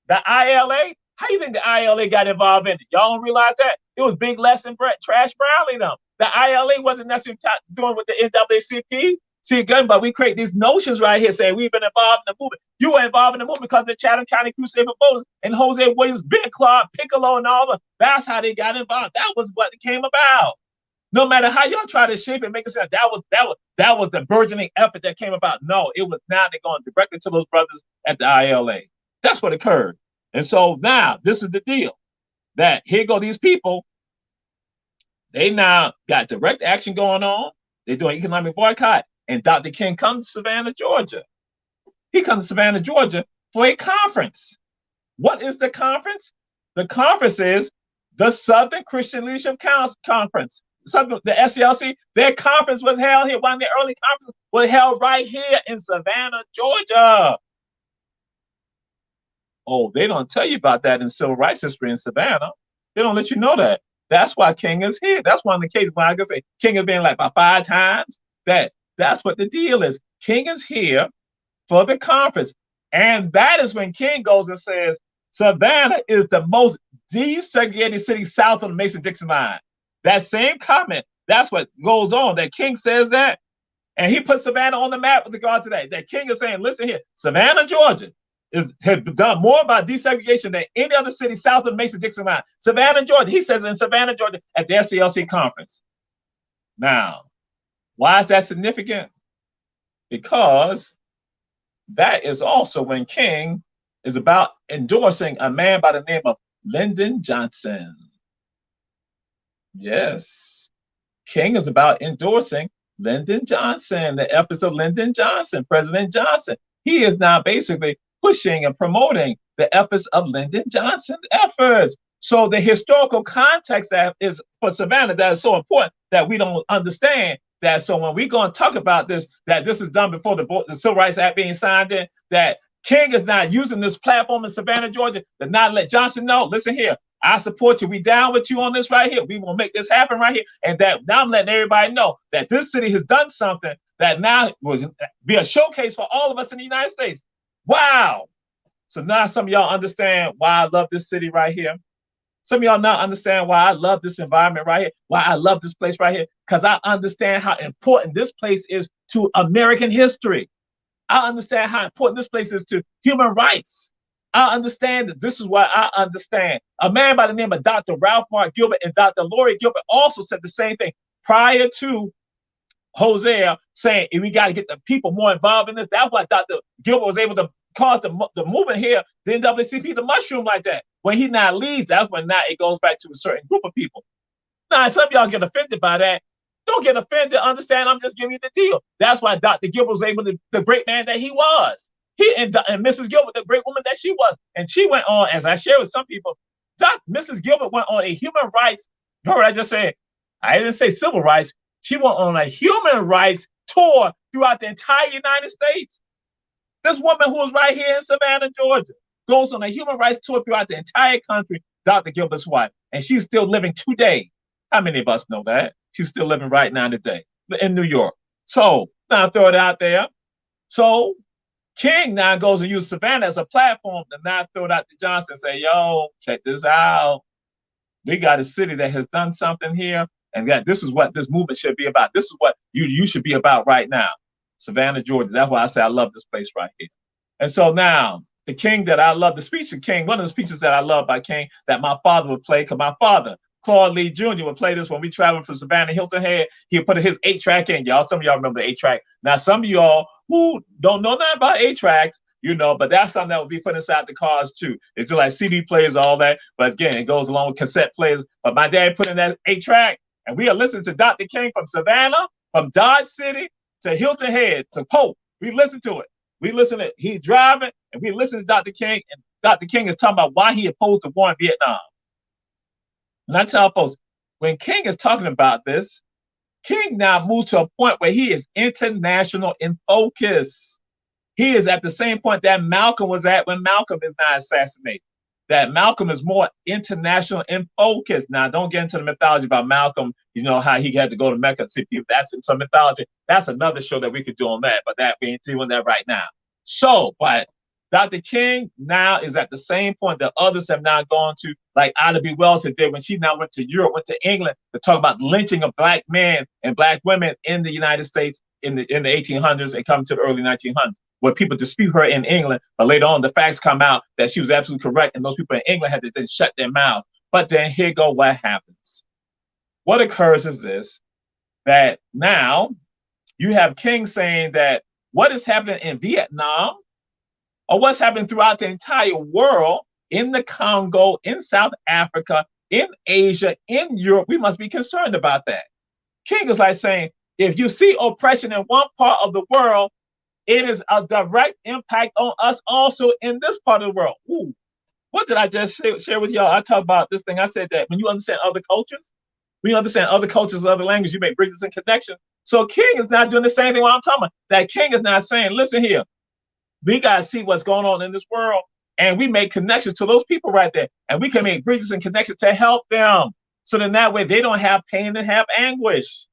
ILA, how do you think the ILA got involved in it? Y'all don't realize that? It was Big Les and Trash Brownlee, them. The ILA wasn't necessarily doing with the NAACP. See, again, but we create these notions right here saying we've been involved in the movement. You were involved in the movement because of the Chatham County Crusade for Voters and Jose Williams, Big Claude, Piccolo, and all that. That's how they got involved. That was what it came about. No matter how y'all try to shape it, make it sound that was the burgeoning effort that came about. No, it was now they're going directly to those brothers at the ILA. That's what occurred. And so now this is the deal. That here go these people. They now got direct action going on. They're doing economic boycott. And Dr. King comes to Savannah, Georgia. He comes to Savannah, Georgia for a conference. What is the conference? The conference is the Southern Christian Leadership Conference. The SCLC, their conference was held here. One of their early conferences was held right here in Savannah, Georgia. Oh, they don't tell you about that in civil rights history in Savannah. They don't let you know that. That's why King is here. That's one of the cases when I can say King has been like about 5 times. That's what the deal is. King is here for the conference. And that is when King goes and says, Savannah is the most desegregated city south of the Mason-Dixon line. That same comment, that's what goes on. That King says that. And he put Savannah on the map with regard to that. That King is saying, listen here, Savannah, Georgia has done more about desegregation than any other city south of the Mason-Dixon line. Savannah, Georgia, he says in Savannah, Georgia, at the SCLC conference. Now, why is that significant? Because that is also when King is about endorsing a man by the name of Lyndon Johnson. Yes, King is about endorsing Lyndon Johnson, the efforts of Lyndon Johnson, President Johnson. He is now basically pushing and promoting the efforts of Lyndon Johnson's efforts. So the historical context that is for Savannah that is so important that we don't understand that. So when we going to talk about this, that this is done before the Civil Rights Act being signed in, that King is not using this platform in Savannah, Georgia, to not let Johnson know, listen here, I support you. We down with you on this right here. We will make this happen right here. And that now I'm letting everybody know that this city has done something that now will be a showcase for all of us in the United States. Wow. So now some of y'all understand why I love this city right here. Some of y'all now understand why I love this environment right here, why I love this place right here, because I understand how important this place is to American history. I understand how important this place is to human rights. I understand that this is what I understand. A man by the name of Dr. Ralph Mark Gilbert and Dr. Laurie Gilbert also said the same thing prior to Hosea saying we got to get the people more involved in this. That's why Dr. Gilbert was able to cause the movement here, the NAACP, the mushroom like that. When he now leaves, that's when now it goes back to a certain group of people. Now, some of y'all get offended by that. Don't get offended. Understand, I'm just giving you the deal. That's why Dr. Gilbert was able to, the great man that he was. He and Mrs. Gilbert, the great woman that she was. And she went on, as I shared with some people, Mrs. Gilbert went on a human rights, you know what I just said? I didn't say civil rights. She went on a human rights tour throughout the entire United States. This woman who was right here in Savannah, Georgia, goes on a human rights tour throughout the entire country, Dr. Gilbert's wife. And she's still living today. How many of us know that? She's still living right now today in New York. So now I throw it out there. So King now goes and uses Savannah as a platform to now throw it out to Johnson and say, yo, check this out. We got a city that has done something here. And that this is what this movement should be about. This is what you should be about right now. Savannah, Georgia. That's why I say I love this place right here. And so now the King that I love, the speech of King, one of the speeches that I love by King that my father would play, because my father, Claude Lee Jr., would play this when we traveled from Savannah, Hilton Head. He'd put his 8-track in, y'all. Some of y'all remember the 8-track. Now, some of y'all who don't know nothing about 8-tracks, you know, but that's something that would be put inside the cars too. It's just like CD players, all that. But again, it goes along with cassette players. But my dad put in that 8-track, and we are listening to Dr. King from Savannah, from Dodge City to Hilton Head to Pope. We listen to it. We listen to he's driving, and we listen to Dr. King, and Dr. King is talking about why he opposed the war in Vietnam. And I tell folks, when King is talking about this, King now moves to a point where he is international in focus. He is at the same point that Malcolm was at when Malcolm is not assassinated. That Malcolm is more international in focus. Now, don't get into the mythology about Malcolm, you know, how he had to go to Mecca to see people. That's some mythology. That's another show that we could do on that, but that we ain't doing that right now. So, but Dr. King now is at the same point that others have now gone to, like Ida B. Wells did when she now went to Europe, went to England to talk about lynching of black men and black women in the United States in the 1800s and come to the early 1900s, where people dispute her in England, but later on the facts come out that she was absolutely correct, and those people in England had to then shut their mouth. But then here go what happens. What occurs is this, that now you have King saying that what is happening in Vietnam, or what's happening throughout the entire world, in the Congo, in South Africa, in Asia, in Europe, we must be concerned about that. King is like saying, if you see oppression in one part of the world, it is a direct impact on us also in this part of the world. Ooh, what did I just share with y'all? I talked about this thing. I said that when you understand other cultures, when you understand other cultures, other languages, you make bridges and connections. So King is not doing the same thing what I'm talking about. That King is not saying, listen here, we got to see what's going on in this world, and we make connections to those people right there, and we can make bridges and connections to help them, so then that way they don't have pain and have anguish.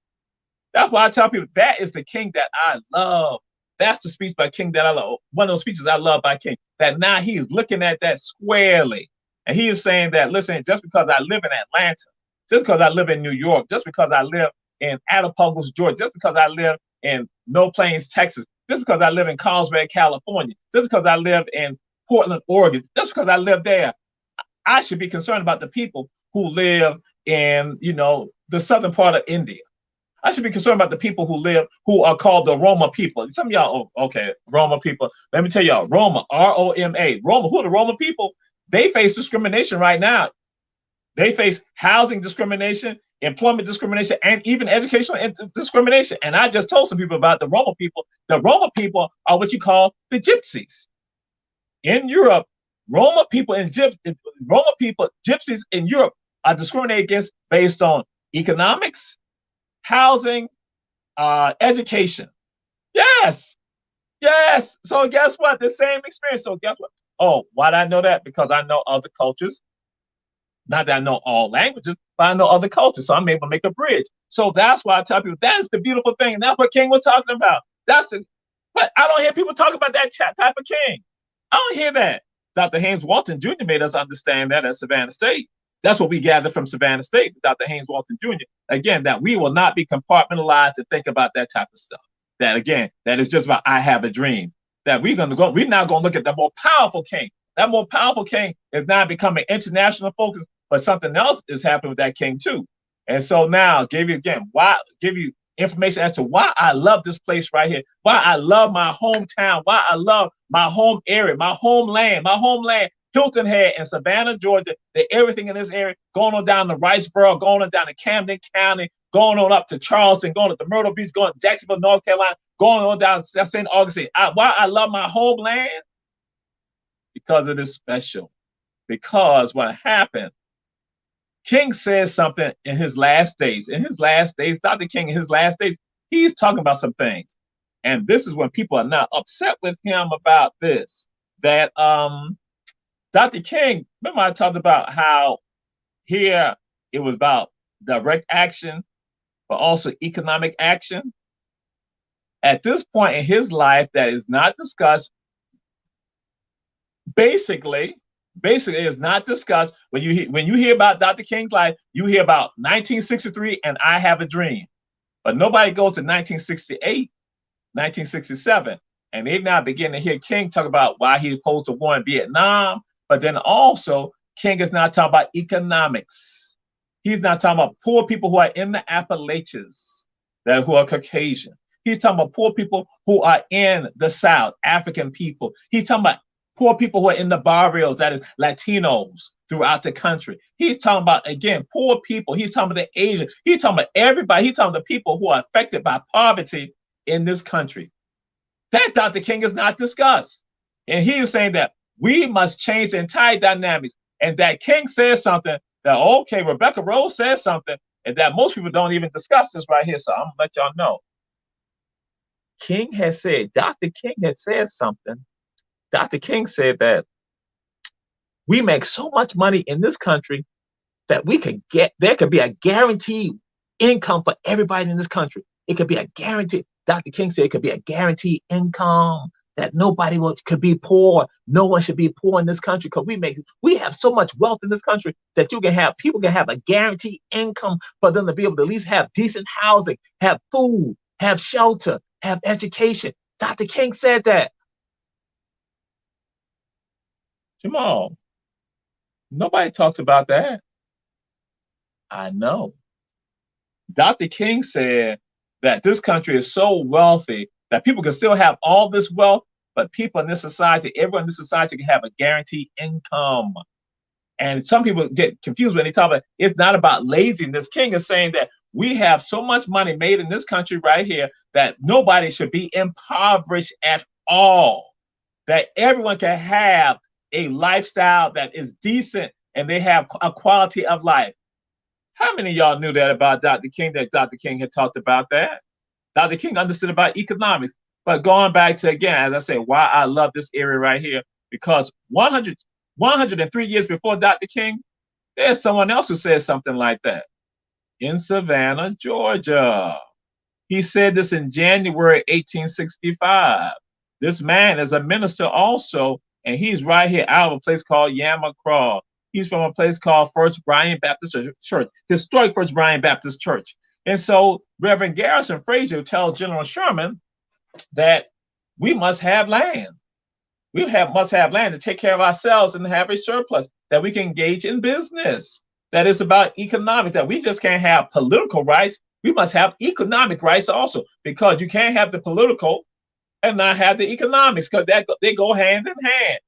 That's why I tell people that is the King that I love. That's the speech by King that I love. One of those speeches I love by King, that now he is looking at that squarely, and he is saying that, listen, just because I live in Atlanta, just because I live in New York, just because I live in Attapulgos, Georgia, just because I live in No Plains, Texas, just because I live in Carlsbad, California, just because I live in Portland, Oregon, just because I live there, I should be concerned about the people who live in, you know, the southern part of India. I should be concerned about the people who are called the Roma people. Some of y'all, oh, okay, Roma people. Let me tell y'all, Roma, R-O-M-A, Roma, who are the Roma people? They face discrimination right now. They face housing discrimination, employment discrimination, and even educational discrimination. And I just told some people about the Roma people. The Roma people are what you call the gypsies. In Europe, Roma people, gypsies in Europe are discriminated against based on economics, housing, education. Yes, yes. So guess what? The same experience. So guess what? Oh, why do I know that? Because I know other cultures. Not that I know all languages, but I know other cultures. So I'm able to make a bridge. So that's why I tell people that's the beautiful thing. And that's what King was talking about. But I don't hear people talk about that type of king. I don't hear that. Dr. Haynes Walton Jr. made us understand that at Savannah State. That's what we gathered from Savannah State with Dr. Haynes Walton Jr. Again, that we will not be compartmentalized to think about that type of stuff. That again, that is just about I have a dream. That we're now gonna look at the more powerful king. That more powerful king is now becoming international focus, but something else is happening with that king too. And so now give you information as to why I love this place right here, why I love my hometown, why I love my home area, my homeland, Hilton Head and Savannah, Georgia, everything in this area, going on down to Riceboro, going on down to Camden County, going on up to Charleston, going to Myrtle Beach, going to Jacksonville, North Carolina, going on down to St. Augustine. Why I love my homeland? Because it is special. Because what happened, King says something in his last days. In his last days, Dr. King, in his last days, he's talking about some things. And this is when people are now upset with him about this. That Dr. King, remember I talked about how here it was about direct action, but also economic action. At this point in his life, that is not discussed. Basically is not discussed. When you hear about Dr. King's life, you hear about 1963 and I Have a Dream, but nobody goes to 1968, 1967, and they now begin to hear King talk about why he opposed the war in Vietnam. But then also King is not talking about economics. He's not talking about poor people who are in the Appalachians who are Caucasian. He's talking about poor people who are in the South, African people. He's talking about poor people who are in the barrios, that is Latinos throughout the country. He's talking about, again, poor people. He's talking about the Asian. He's talking about everybody. He's talking about the people who are affected by poverty in this country. That Dr. King is not discussed. And he is saying that we must change the entire dynamics. And that King says something that, okay, Rebecca Rose says something, and that most people don't even discuss this right here. So I'm going to let y'all know. Dr. King had said something. Dr. King said that we make so much money in this country that there could be a guaranteed income for everybody in this country. It could be a guaranteed. Dr. King said it could be a guaranteed income, that nobody could be poor. No one should be poor in this country because we have so much wealth in this country that people can have a guaranteed income for them to be able to at least have decent housing, have food, have shelter, have education. Dr. King said that. Jamal, nobody talks about that. I know. Dr. King said that this country is so wealthy that people can still have all this wealth, but people in this society, everyone in this society can have a guaranteed income. And some people get confused when they talk about it's not about laziness. King is saying that we have so much money made in this country right here that nobody should be impoverished at all. That everyone can have a lifestyle that is decent and they have a quality of life. How many of y'all knew that about Dr. King, that Dr. King had talked about that? Dr. King understood about economics. But going back to, again, as I say, why I love this area right here, because 103 years before Dr. King, there's someone else who said something like that in Savannah, Georgia. He said this in January 1865. This man is a minister also, and he's right here out of a place called Yamacraw. He's from a place called First Bryan Baptist Church, historic First Bryan Baptist Church. And so Reverend Garrison Frazier tells General Sherman that we must have land. Must have land to take care of ourselves and have a surplus, that we can engage in business. That is about economics, that we just can't have political rights. We must have economic rights also, because you can't have the political and not have the economics, because they go hand in hand.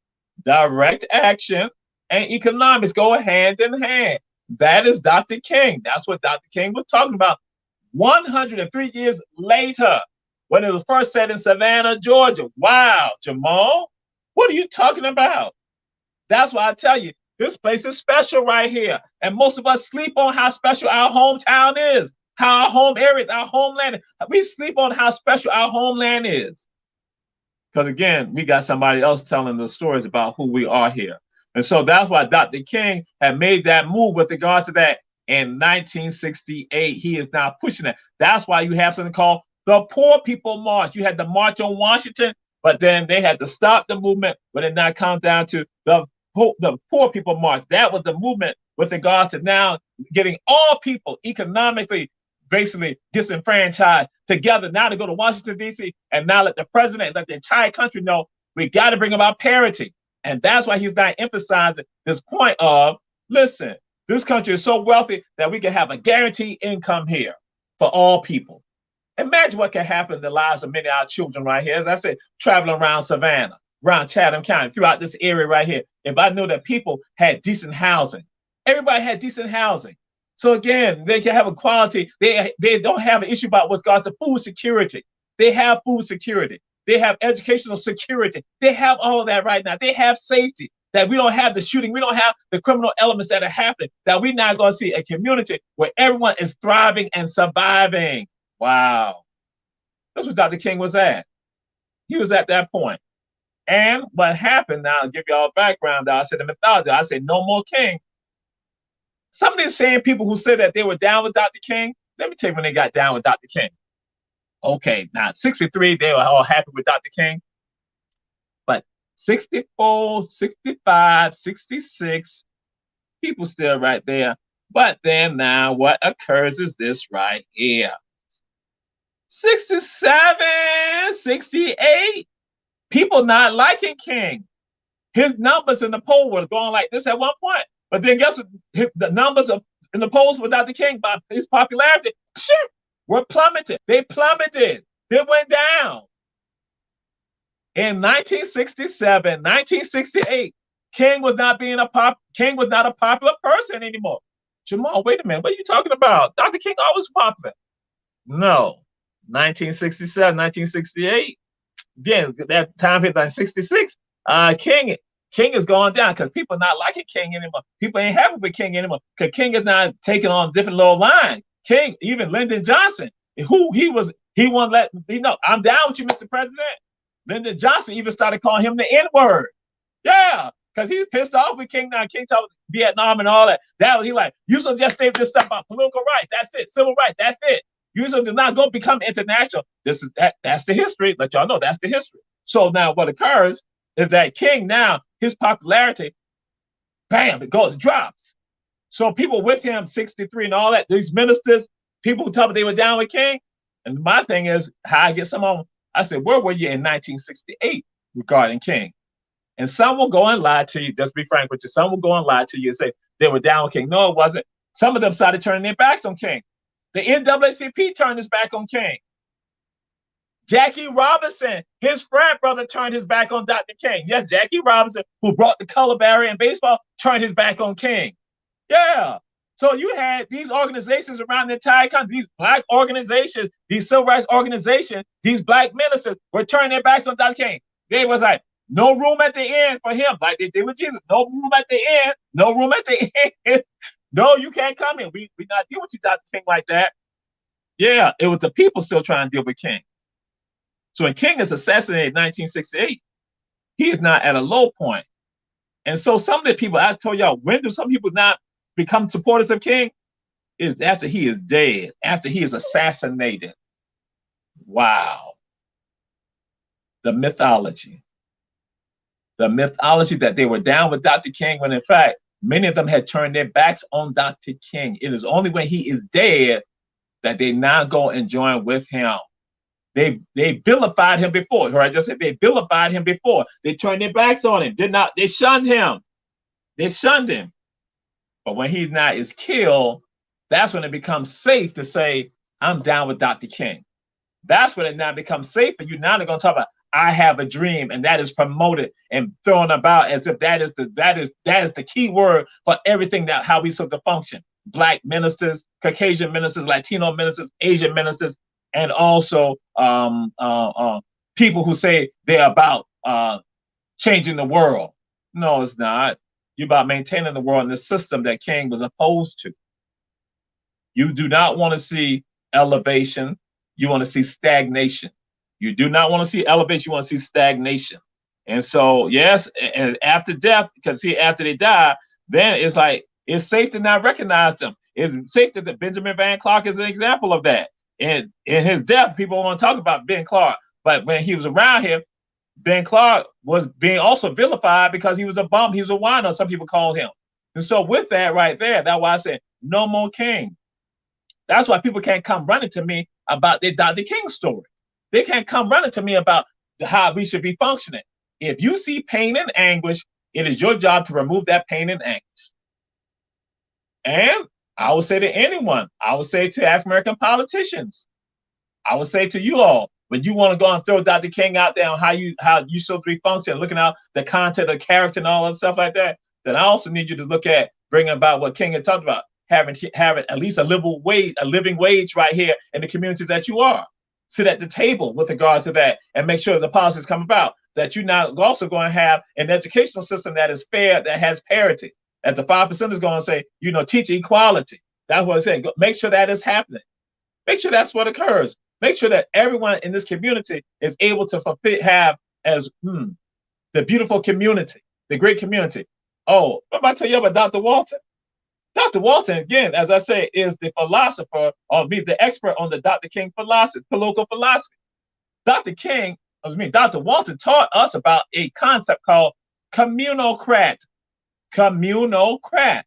Direct action and economics go hand in hand. That is Dr. King. That's what Dr. King was talking about 103 years later, when it was first said in Savannah, Georgia. Wow, Jamal, what are you talking about? That's why I tell you, this place is special right here. And most of us sleep on how special our hometown is, how our home areas, our homeland is. We sleep on how special our homeland is. Because again, we got somebody else telling the stories about who we are here. And so that's why Dr. King had made that move with regard to that in 1968. He is now pushing it. That's why you have something called the Poor People March. You had the March on Washington, but then they had to stop the movement when it now comes down to the Poor People March. That was the movement with regard to now getting all people economically basically disenfranchised together now to go to Washington, D.C., and now let the president, let the entire country know we got to bring about parity. And that's why he's not emphasizing this point of, listen, this country is so wealthy that we can have a guaranteed income here for all people. Imagine what can happen in the lives of many of our children right here. As I said, traveling around Savannah, around Chatham County, throughout this area right here. If I knew that people had decent housing, everybody had decent housing. So again, they can have a quality. They don't have an issue about what's got to food security. They have food security. They have educational security. They have all of that right now. They have safety. That we don't have the shooting. We don't have the criminal elements that are happening. That we're not going to see a community where everyone is thriving and surviving. Wow. That's what Dr. King was at. He was at that point. And what happened now, I'll give you all a background. I said the mythology. I said no more king. Some of these same people who said that they were down with Dr. King, let me tell you when they got down with Dr. King. Okay, now 63, they were all happy with Dr. King. But 64, 65, 66, people still right there. But then now what occurs is this right here. 67, 68, people not liking King. His numbers in the poll were going like this at one point. But then guess what? The numbers in the polls with Dr. King, by his popularity, shit, were plummeted. They plummeted. They went down. In 1967, 1968, King was not a popular person anymore. Jamal, wait a minute. What are you talking about? Dr. King always popular. No. 1967, 1968. Again, that time period, 1966, King is going down because people are not liking King anymore. People ain't happy with King anymore because King is not taking on different little line. King, even Lyndon Johnson, he won't let me know. I'm down with you, Mr. President. Lyndon Johnson even started calling him the N-word. Yeah, because he's pissed off with King now. King talking Vietnam and all that. That was he like, you should just say this stuff about political rights. That's it. Civil rights. That's it. You should not go become international. That's the history. Let y'all know that's the history. So now what occurs is that King now, his popularity, bam, it drops. So people with him, 63 and all that, these ministers, people who tell me they were down with King. And my thing is, how I get some on, I said, where were you in 1968 regarding King? And some will go and lie to you, just be frank with you. Some will go and lie to you and say they were down with King. No, it wasn't. Some of them started turning their backs on King. The NAACP turned his back on King. Jackie Robinson, his frat brother, turned his back on Dr. King. Yes, Jackie Robinson, who brought the color barrier in baseball, turned his back on King. Yeah. So you had these organizations around the entire country, these black organizations, these civil rights organizations, these black ministers were turning their backs on Dr. King. They was like, no room at the end for him, like they did with Jesus. No room at the end. No room at the end. No, you can't come in. We not deal with you, Dr. King, like that. Yeah, it was the people still trying to deal with King. So when King is assassinated in 1968, he is not at a low point. And so some of the people, I told y'all, when do some people not become supporters of King? Is after he is dead, after he is assassinated. Wow. The mythology. The mythology that they were down with Dr. King when in fact, many of them had turned their backs on Dr. King. It is only when he is dead that they now go and join with him. They vilified him before. Or I just said they vilified him before. They turned their backs on him. They shunned him. They shunned him. But when he now is killed, that's when it becomes safe to say, I'm down with Dr. King. That's when it now becomes safe for you. Now they're going to talk about, I have a dream, and that is promoted and thrown about as if that is the key word for everything that how we sort of function. Black ministers, Caucasian ministers, Latino ministers, Asian ministers, and also people who say they're about changing the world. No, it's not. You're about maintaining the world in the system that King was opposed to. You do not want to see elevation. You want to see stagnation. You do not want to see elevation. You want to see stagnation. And so, yes, and after death, because see, after they die, then it's like it's safe to not recognize them. It's safe that Benjamin Van Clark is an example of that. And in his death, people want to talk about Ben Clark, but when he was around here, Ben Clark was being also vilified because he was a bum, he was a whiner, some people called him. And so, with that right there, that's why I said no more King. That's why people can't come running to me about their Dr. King story. They can't come running to me about how we should be functioning. If you see pain and anguish, it is your job to remove that pain and anguish. And I would say to anyone, I would say to African American politicians, I would say to you all, when you want to go and throw Dr. King out there on how you supposed to be functioning, looking out the content of character and all that stuff like that, then I also need you to look at bringing about what King had talked about, having at least a living wage right here in the communities that you are. Sit at the table with regard to that and make sure the policies come about. That you're now also going to have an educational system that is fair, that has parity. That the 5% is going to say, teach equality. That's what I'm saying. Make sure that is happening. Make sure that's what occurs. Make sure that everyone in this community is able to have as the beautiful community, the great community. Oh, what about to tell you about Dr. Walton? Dr. Walton, again, as I say, is the philosopher, or the expert on the Dr. King philosophy, political philosophy. Dr. Walton taught us about a concept called communocrat. Communocrat,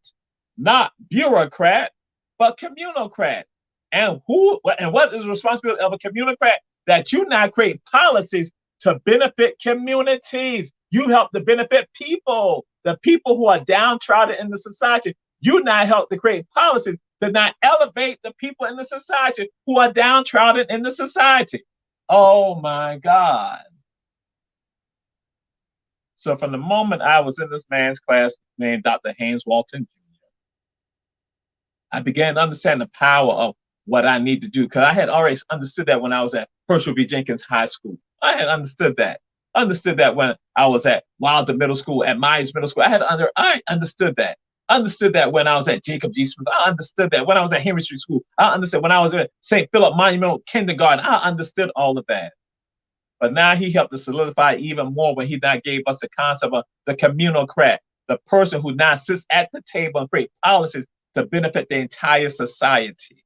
not bureaucrat, but communocrat. And what is the responsibility of a communocrat? That you now create policies to benefit communities. You help to benefit people, the people who are downtrodden in the society. You now help to create policies to not elevate the people in the society who are downtrodden in the society. Oh my God. So from the moment I was in this man's class named Dr. Haynes Walton Jr., I began to understand the power of what I need to do, because I had already understood that when I was at Herschel B. Jenkins High School. I had understood that. Understood that when I was at Wilder Middle School, at Myers Middle School. I understood that. Understood that when I was at Jacob G. Smith. I understood that when I was at Henry Street School. I understood when I was at St. Philip Monumental Kindergarten. I understood all of that. But now he helped to solidify even more when he now gave us the concept of the communocrat, the person who now sits at the table and creates policies to benefit the entire society.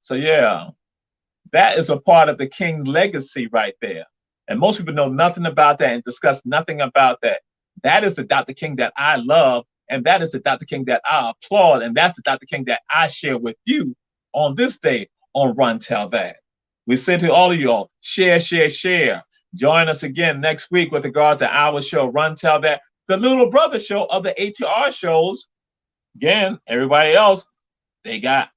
So yeah, that is a part of the King's legacy right there. And most people know nothing about that and discuss nothing about that. That is the Dr. King that I love, and that is the Dr. King that I applaud, and that's the Dr. King that I share with you on this day on Run Tell That. We say to all of y'all, share, share, share. Join us again next week with regard to our show, Run Tell That, the little brother show of the ATR shows. Again, everybody else, they got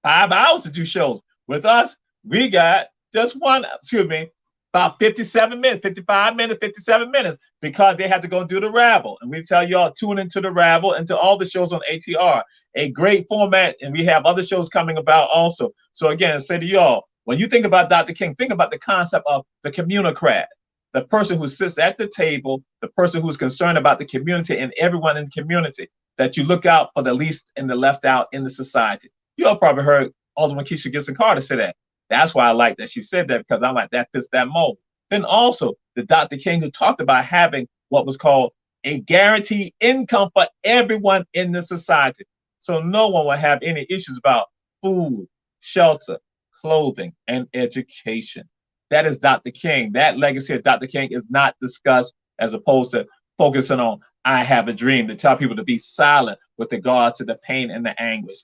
5 hours to do shows. With us, we got just about 57 minutes, 55 minutes, 57 minutes, because they had to go and do the raffle. And we tell y'all, tune into the raffle and to all the shows on ATR. A great format, and we have other shows coming about also. So again, I say to y'all, when you think about Dr. King, think about the concept of the communocrat, the person who sits at the table, the person who's concerned about the community and everyone in the community, that you look out for the least and the left out in the society. You all probably heard Alderman Keisha Gibson Carter say that. That's why I like that she said that, because I'm like, that fits that mold. Then also the Dr. King, who talked about having what was called a guaranteed income for everyone in the society. So no one will have any issues about food, shelter, clothing, and education. That is Dr. King. That legacy of Dr. King is not discussed, as opposed to focusing on, I have a dream, to tell people to be silent with regard to the pain and the anguish.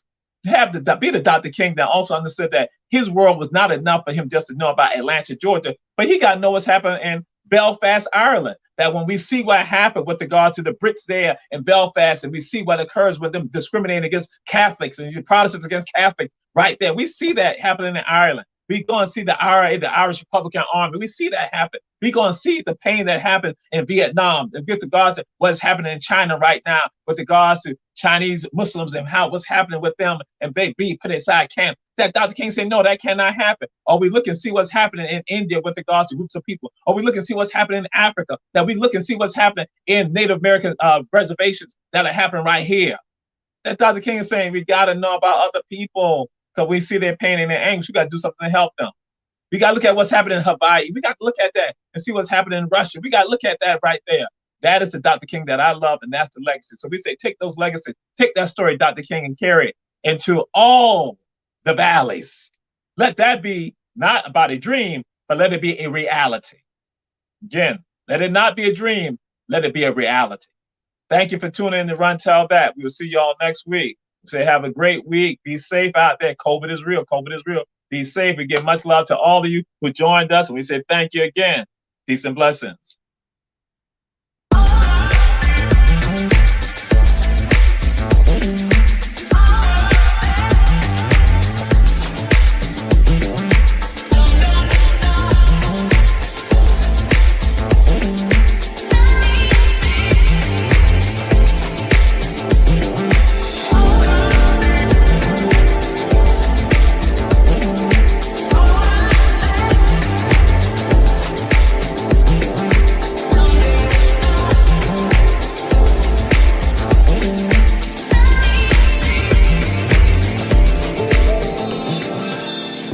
Be the Dr. King that also understood that his world was not enough for him just to know about Atlanta, Georgia, but he got to know what's happening in Belfast, Ireland. That when we see what happened with regard to the Brits there in Belfast, and we see what occurs with them discriminating against Catholics and Protestants against Catholics right there, we see that happening in Ireland. We go and see the IRA, the Irish Republican Army. We see that happen. We go and see the pain that happened in Vietnam, and with regards to what is happening in China right now, with regards to Chinese Muslims and what's happening with them, and they be put inside camp. That Dr. King said, no, that cannot happen. Or we look and see what's happening in India with regards to groups of people. Or we look and see what's happening in Africa. That we look and see what's happening in Native American reservations that are happening right here. That Dr. King is saying we got to know about other people because we see their pain and their anguish. We got to do something to help them. We got to look at what's happening in Hawaii. We got to look at that and see what's happening in Russia. We got to look at that right there. That is the Dr. King that I love, and that's the legacy. So we say, take those legacies, take that story, Dr. King, and carry it into all the valleys. Let that be not about a dream, but let it be a reality. Again, let it not be a dream, let it be a reality. Thank you for tuning in to Run Tell That. We will see y'all next week. Say have a great week. Be safe out there. COVID is real. COVID is real. Be safe. We give much love to all of you who joined us. And we say thank you again. Peace and blessings.